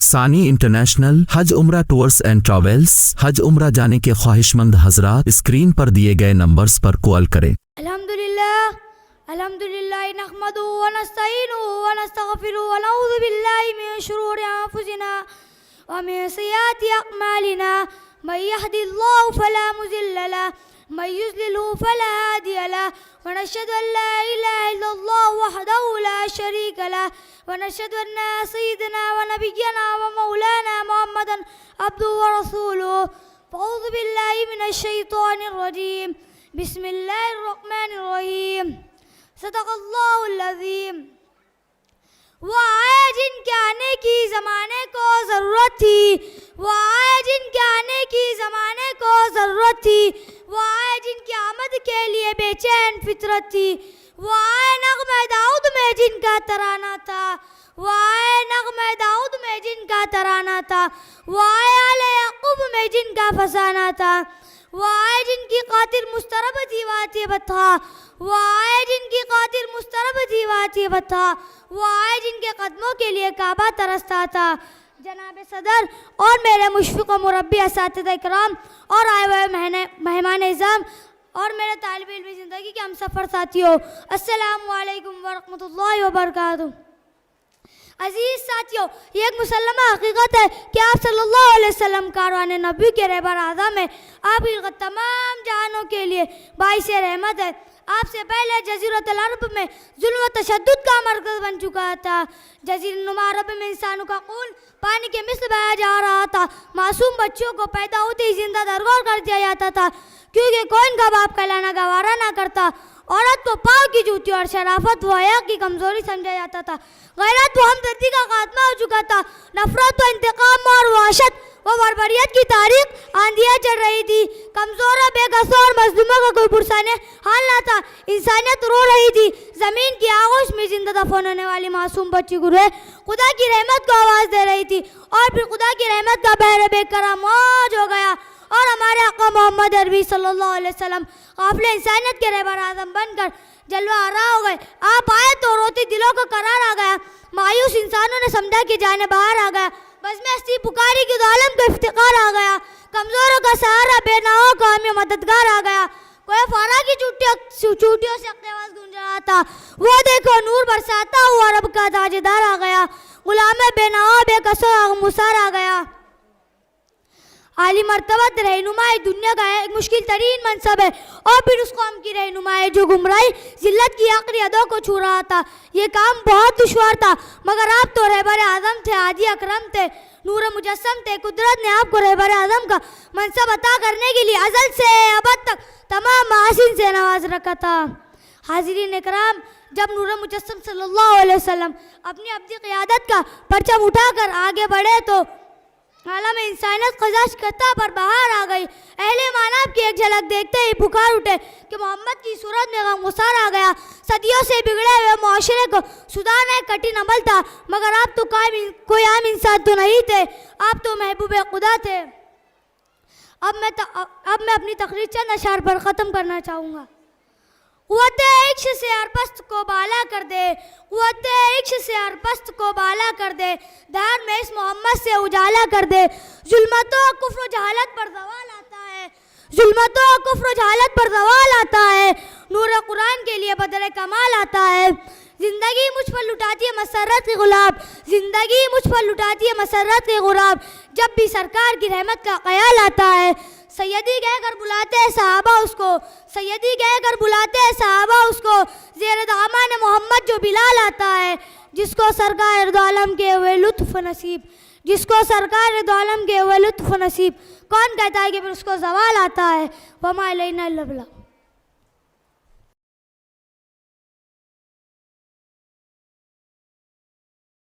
ثانی انٹرنیشنل حج عمرہ tours and travels حج عمرہ جانے کے خواہشمند حضرات اسکرین پر دیے گئے نمبرز پر کال کریں۔ الحمدللہ نحمدہ ونستعینہ ونستغفرہ ونعوذ باللہ من شرور انفسنا ومن سیئات اعمالنا من یہد اللہ فلا مضل له من یضلل فلا ہادی له ونشهد ان لا الہ الا اللہ وحدہ لا شریک له ونشهد ان سیدنا ونبینا ومولانا محمدا عبدہ ورسولہ فاعوذ باللہ من الشیطان الرجیم بسم اللہ الرحمن الرحیم صدق اللہ العظیم۔ وہ آئے جن کے آنے کی زمانے کو ضرورت تھی، وہ آئے جن کے آنے کی زمانے کو ضرورت تھی، وہ آئے جن کی آمد کے لیے بے چین فطرت تھی، وہ آئے نغمہ داؤد میں جن کا ترانہ تھا، وہ آئے نغمہ داؤد میں جن کا ترانہ تھا، وہ آئے آل یعقوب میں جن کا فسانہ تھا، وہ آئے جن کی قاتل مسترب تھی واطیب تھا، وہ آئے جن کی قاتل مسترب تھی واطیب تھا، وہ آئے جن کے قدموں کے لیے کعبہ ترستا تھا۔ جناب صدر اور میرے مشفق و مربی اساتذہ اکرام اور آئے ہوئے مہمان اعظام اور میرے طالب علمی زندگی کے ہم سفر ساتھیوں، السلام علیکم ورحمۃ اللہ وبرکاتہ۔ عزیز ساتھیوں، یہ ایک مسلمہ حقیقت ہے کہ آپ صلی اللہ علیہ وسلم کاروان نبی کے رہبر اعظم ہیں۔ آپ کی تمام جہانوں کے لیے باعث رحمت ہے۔ آپ سے پہلے جزیرۃ العرب میں ظلم و تشدد کا مرکز بن چکا تھا۔ جزیرہ نما عرب میں انسانوں کا خون پانی کے مثل بہایا جا رہا تھا۔ معصوم بچوں کو پیدا ہوتے ہی زندہ درگور کر دیا جاتا تھا، کیونکہ کوئی ان کا باپ کہلانا گوارا نہ کرتا۔ عورت کو پاؤں کی جوتی اور شرافت و حیا کی کمزوری سمجھا جاتا تھا۔ غیرت و ہمدردی کا خاتمہ ہو چکا تھا۔ نفرت و انتقام اور وحشت و بربریت کی تاریخ آندیاں چل رہی تھی۔ کمزور بے قصور اور مظلوموں کا کوئی پرسانے حال نہ تھا۔ انسانیت رو رہی تھی۔ زمین کی آغوش میں زندہ دفن ہونے والی معصوم بچی گروہ خدا کی رحمت کو آواز دے رہی تھی، اور پھر خدا کی رحمت کا بحر بے کرم موج ہو گیا، اور ہمارے آقا محمد عربی صلی اللہ علیہ وسلم قافل انسانیت کے رہبر اعظم بن کر جلوہ آرا ہو گئے۔ آپ آئے تو روتی دلوں کو قرار آ گیا۔ مایوس انسانوں نے سمجھا کہ جانے باہر آ گیا۔ بزم ہستی پکاری کی تو عالم کو افتقار آ گیا۔ کمزوروں کا سہارا بے ناؤں کا ہمیں مددگار آ گیا۔ کوئی فارا کی چوٹیوں سے آواز گونج رہا تھا، وہ دیکھو نور برساتا ہوا رب کا تاجدار آ گیا۔ غلام بے ناؤں بے قصور مسار آ گیا۔ عالی مرتبت رہنمائی دنیا کا ایک مشکل ترین منصب ہے، اور پھر اس قوم کی رہنمائی جو گمراہی ذلت کی آخری حدوں کو چھو رہا تھا۔ یہ کام بہت دشوار تھا، مگر آپ تو رہبر اعظم تھے، ہادی اکرم تھے، نور مجسم تھے۔ قدرت نے آپ کو رہبر اعظم کا منصب عطا کرنے کے لیے ازل سے ابد تک تمام محاسن سے نواز رکھا تھا۔ حاضرین اکرام، جب نور مجسم صلی اللہ علیہ وسلم اپنی ابدی قیادت کا پرچم اٹھا کر آگے بڑھے تو عالم انسانیت قضا شکستہ پر بہار آ گئی۔ اہل ماناب کی ایک جھلک دیکھتے ہی پکار اٹھے کہ محمد کی صورت میں غمگسار آ گیا۔ صدیوں سے بگڑے ہوئے معاشرے کو سدھارنا ایک کٹھن عمل تھا، مگر آپ تو کوئی عام انسان تو نہیں تھے، آپ تو محبوب خدا تھے۔ اب میں اپنی تقریر چند اشعار پر ختم کرنا چاہوں گا۔ قوت عشق سے ہر پست کو بالا کر دے، قوت عشق سے ہر پست کو بالا کر دے، دار میں اس محمد سے اجالا کر دے۔ ظلمتوں کفر و جہالت پر زوال آتا ہے، ظلمتوں کفر و جہالت پر زوال آتا ہے، نور قرآن کے لیے بدر کمال آتا ہے۔ زندگی مجھ پر لٹاتی ہے مسرت کے غلاب، زندگی مجھ پر لٹاتی ہے مسرت کے غلاب، جب بھی سرکار کی رحمت کا خیال آتا ہے۔ سیدی کہہ کر بلاتے ہیں صحابہ اس کو، سیدی کہہ کر بلاتے ہیں صحابہ اس کو، زیر دامان محمد جو بلال آتا ہے، جس کو سرکار دو عالم کے ہوئے لطف نصیب، جس کو سرکار دو عالم کے ہوئے لطف نصیب، کون کہتا ہے کہ پھر اس کو زوال آتا ہے؟ وما علینا الا البلاغ۔